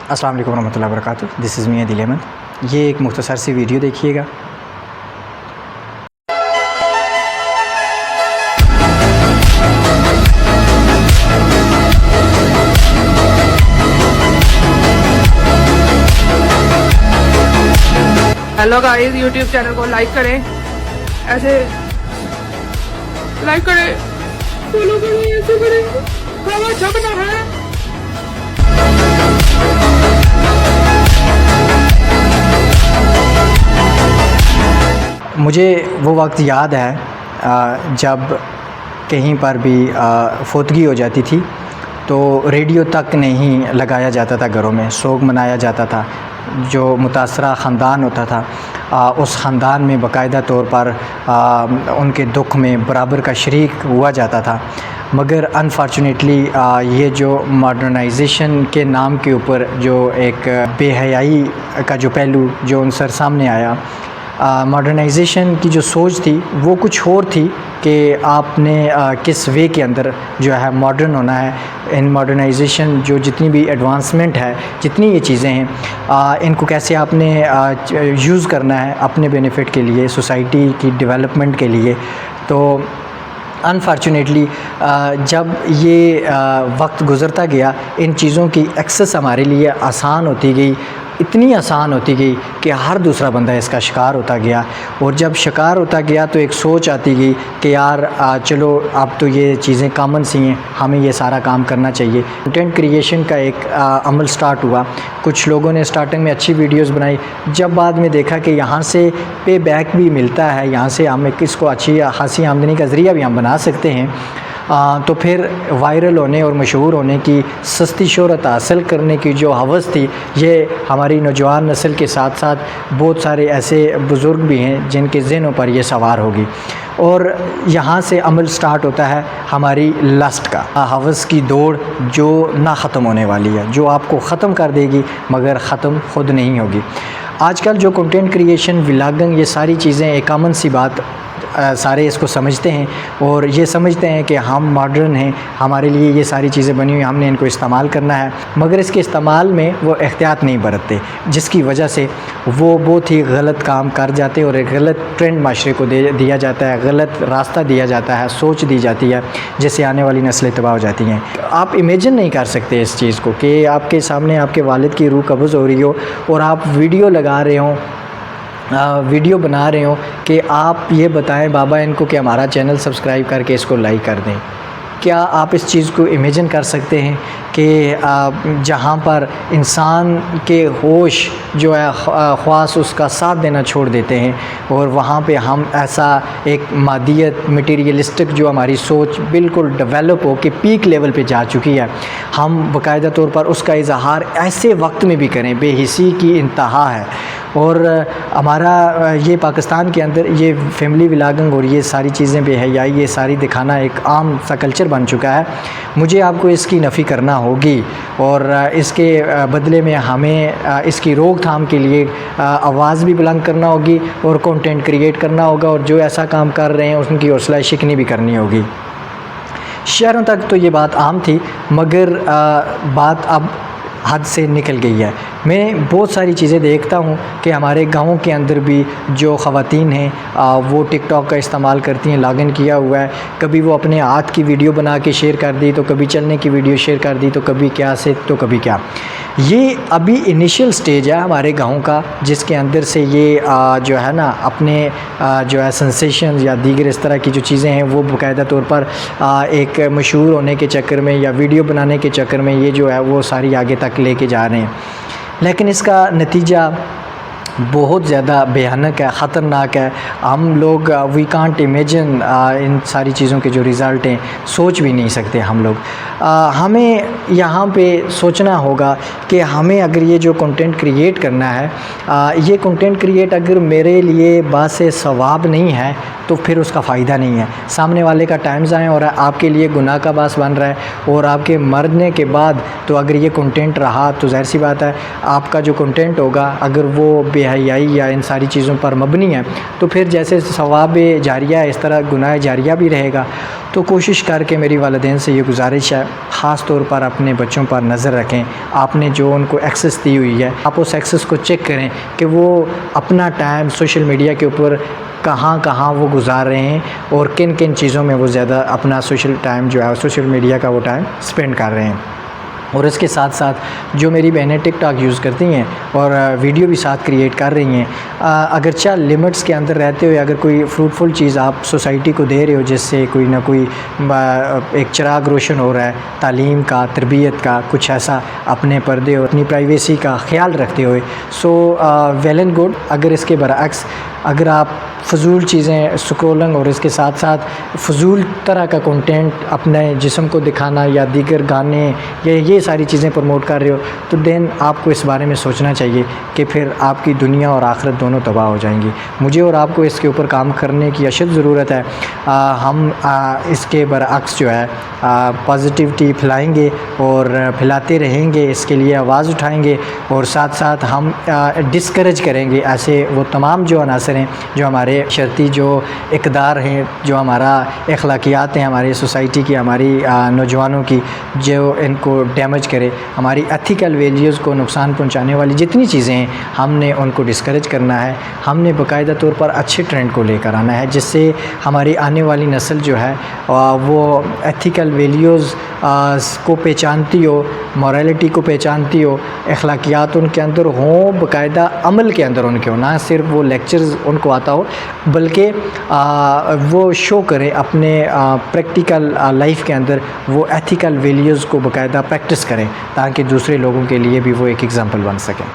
अस्सलाम वालेकुम रहमतुल्लाहि व बरकातुहू। This is me Adil Ahmad. ये एक मुख्तसर सी वीडियो देखिएगा। हेलो गाइस, यूट्यूब चैनल को लाइक करें, ऐसे लाइक करें, फॉलो करें, ऐसे करें, हवा छपना है। मुझे वो वक्त याद है जब कहीं पर भी फोतगी हो जाती थी तो रेडियो तक नहीं लगाया जाता था। घरों में सोग मनाया जाता था। जो मुतासरा ख़ानदान होता था उस ख़ानदान में बाकायदा तौर पर उनके दुख में बराबर का शरीक हुआ जाता था। मगर अनफॉर्चुनेटली ये जो मॉडर्नाइजेशन के नाम के ऊपर जो एक बेहयाई का जो पहलू जो उनसर सामने आया, मॉडर्नाइजेशन की जो सोच थी वो कुछ और थी कि आपने किस वे के अंदर जो है मॉडर्न होना है। इन मॉडर्नाइजेशन जो जितनी भी एडवांसमेंट है, जितनी ये चीज़ें हैं, इनको कैसे आपने यूज़ करना है अपने बेनिफिट के लिए, सोसाइटी की डेवलपमेंट के लिए। तो अनफॉर्चुनेटली जब ये वक्त गुज़रता गया, इन चीज़ों की एक्सेस हमारे लिए आसान होती गई, इतनी आसान होती गई कि हर दूसरा बंदा इसका शिकार होता गया। और जब शिकार होता गया तो एक सोच आती गई कि यार चलो अब तो ये चीज़ें कॉमन सी हैं, हमें ये सारा काम करना चाहिए। कंटेंट क्रिएशन का एक अमल स्टार्ट हुआ। कुछ लोगों ने स्टार्टिंग में अच्छी वीडियोस बनाई, जब बाद में देखा कि यहाँ से पे बैक भी मिलता है, यहाँ से हमें किसको अच्छी खासी आमदनी का ज़रिया भी हम बना सकते हैं, तो फिर वायरल होने और मशहूर होने की, सस्ती शोहरत हासिल करने की जो हवस थी, ये हमारी नौजवान नस्ल के साथ साथ बहुत सारे ऐसे बुज़ुर्ग भी हैं जिनके ज़हनों पर यह सवार होगी। और यहाँ से अमल स्टार्ट होता है हमारी लस्ट का, हवस की दौड़ जो ना ख़त्म होने वाली है, जो आपको ख़त्म कर देगी मगर ख़त्म खुद नहीं होगी। आजकल जो कंटेंट क्रिएशन, व्लॉगिंग, ये सारी चीज़ें एक कॉमन सी बात, सारे इसको समझते हैं और ये समझते हैं कि हम मॉडर्न हैं, हमारे लिए ये सारी चीज़ें बनी हुई, हमने इनको इस्तेमाल करना है। मगर इसके इस्तेमाल में वो एहतियात नहीं बरतते, जिसकी वजह से वो बहुत ही गलत काम कर जाते हैं और एक गलत ट्रेंड माशरे को दिया जाता है, गलत रास्ता दिया जाता है, सोच दी जाती है, जिससे आने वाली नस्लें तबाह हो जाती हैं। आप इमेजिन नहीं कर सकते इस चीज़ को कि आपके सामने आपके वालिद की रूह कब्ज़ हो रही हो और आप वीडियो लगा रहे हों, वीडियो बना रहे हो कि आप ये बताएं बाबा इनको कि हमारा चैनल सब्सक्राइब करके इसको लाइक कर दें। क्या आप इस चीज़ को इमेजिन कर सकते हैं कि जहाँ पर इंसान के होश जो है ख्वास उसका साथ देना छोड़ देते हैं और वहाँ पे हम ऐसा एक मादियत, मटेरियलिस्टिक जो हमारी सोच बिल्कुल डेवलप हो के पीक लेवल पे जा चुकी है, हम बाकायदा तौर पर उसका इजहार ऐसे वक्त में भी करें, बेहिसी की इंतहा है। और हमारा ये पाकिस्तान के अंदर ये फैमिली व्लॉगिंग और ये सारी चीज़ें बेहयाई, ये सारी दिखाना एक आम सा कल्चर बन चुका है। मुझे आपको इसकी नफ़ी करना होगी और इसके बदले में हमें इसकी रोकथाम के लिए आवाज़ भी बुलंद करना होगी और कंटेंट क्रिएट करना होगा, और जो ऐसा काम कर रहे हैं उनकी हौसला शिकनी भी करनी होगी। शहरों तक तो ये बात आम थी, मगर बात अब हद से निकल गई है। मैं बहुत सारी चीज़ें देखता हूँ कि हमारे गाँवों के अंदर भी जो ख़वातीन हैं वो टिकटॉक का इस्तेमाल करती हैं, लॉगिन किया हुआ है। कभी वो अपने हाथ की वीडियो बना के शेयर कर दी, तो कभी चलने की वीडियो शेयर कर दी, तो कभी क्या से तो कभी क्या। ये अभी इनिशियल स्टेज है हमारे गाँव का, जिसके अंदर से ये जो है ना अपने जो है सेंसेशन या दीगर इस तरह की जो चीज़ें हैं वो बाकायदा तौर पर एक मशहूर होने के चक्कर में या वीडियो बनाने के चक्कर में ये जो है वो सारी आगे तक लेके जा रहे हैं। लेकिन इसका नतीजा बहुत ज़्यादा भयानक है, ख़तरनाक है। हम लोग वी कांट इमेजिन इन सारी चीज़ों के जो रिज़ल्ट हैं, सोच भी नहीं सकते हम लोग। हमें यहाँ पे सोचना होगा कि हमें अगर ये जो कंटेंट क्रिएट करना है, ये कंटेंट क्रिएट अगर मेरे लिए बासे सवाब नहीं है तो फिर उसका फ़ायदा नहीं है। सामने वाले का टाइम ज़ाया हो रहा है, आपके लिए गुनाह का बास बन रहा है, और आपके मरने के बाद तो अगर ये कंटेंट रहा तो ज़ाहिर सी बात है आपका जो कंटेंट होगा अगर वो हयाई या इन सारी चीज़ों पर मबनी है, तो फिर जैसे सवाब जारिया है इस तरह गुनाह जारिया भी रहेगा। तो कोशिश करके मेरी वालिदैन से ये गुजारिश है, ख़ास तौर पर अपने बच्चों पर नज़र रखें। आपने जो उनको एक्सेस दी हुई है, आप उस एक्सेस को चेक करें कि वो अपना टाइम सोशल मीडिया के ऊपर कहाँ कहाँ वो गुजार रहे हैं और किन किन चीज़ों में वो ज़्यादा अपना सोशल टाइम जो है सोशल मीडिया का वो टाइम स्पेंड कर रहे हैं। और इसके साथ साथ जो मेरी बहनें टिकटॉक यूज़ करती हैं और वीडियो भी साथ क्रिएट कर रही हैं, अगरचे लिमिट्स के अंदर रहते हुए अगर कोई फ्रूटफुल चीज़ आप सोसाइटी को दे रहे हो जिससे कोई ना कोई एक चिराग रोशन हो रहा है तालीम का, तरबियत का, कुछ ऐसा अपने पर्दे और अपनी प्राइवेसी का ख्याल रखते हुए, सो वेल एंड गुड। अगर इसके बरअक्स अगर आप फ़जूल चीज़ें स्क्रॉलिंग और इसके साथ साथ फ़जूल तरह का कंटेंट अपने जिस्म को दिखाना या दीगर गाने या ये सारी चीज़ें प्रमोट कर रहे हो, तो देन आपको इस बारे में सोचना चाहिए कि फिर आपकी दुनिया और आखिरत दोनों तबाह हो जाएंगी। मुझे और आपको इसके ऊपर काम करने की अशद ज़रूरत है। हम इसके बरअक्स जो है पॉजिटिविटी फैलाएंगे और फैलाते रहेंगे, इसके लिए आवाज़ उठाएंगे और साथ साथ हम डिस्करेज करेंगे ऐसे वो तमाम जो अनासर हैं, जो हमारे शर्ती जो इक़दार हैं, जो हमारा अखलाकियात हैं हमारी सोसाइटी की, हमारी नौजवानों की, जो इनको डैमेज करे, हमारी एथिकल वैल्यूज़ को नुकसान पहुंचाने वाली जितनी चीज़ें हैं हमने उनको डिस्करेज करना है। हमने बाकायदा तौर पर अच्छे ट्रेंड को लेकर आना है जिससे हमारी आने वाली नस्ल जो है वो एथिकल वैल्यूज़ को पहचानती हो, मॉरलिटी को पहचानती हो, अखलाकियात उनके अंदर हों, बाकायदा अमल के अंदर उनके हो, ना सिर्फ वो लेक्चर्स उनको आता हो बल्कि वो शो करें अपने प्रैक्टिकल लाइफ के अंदर वो एथिकल वैल्यूज़ को बाकायदा प्रैक्टिस करें ताकि दूसरे लोगों के लिए भी वो एक एग्ज़ाम्पल बन सकें।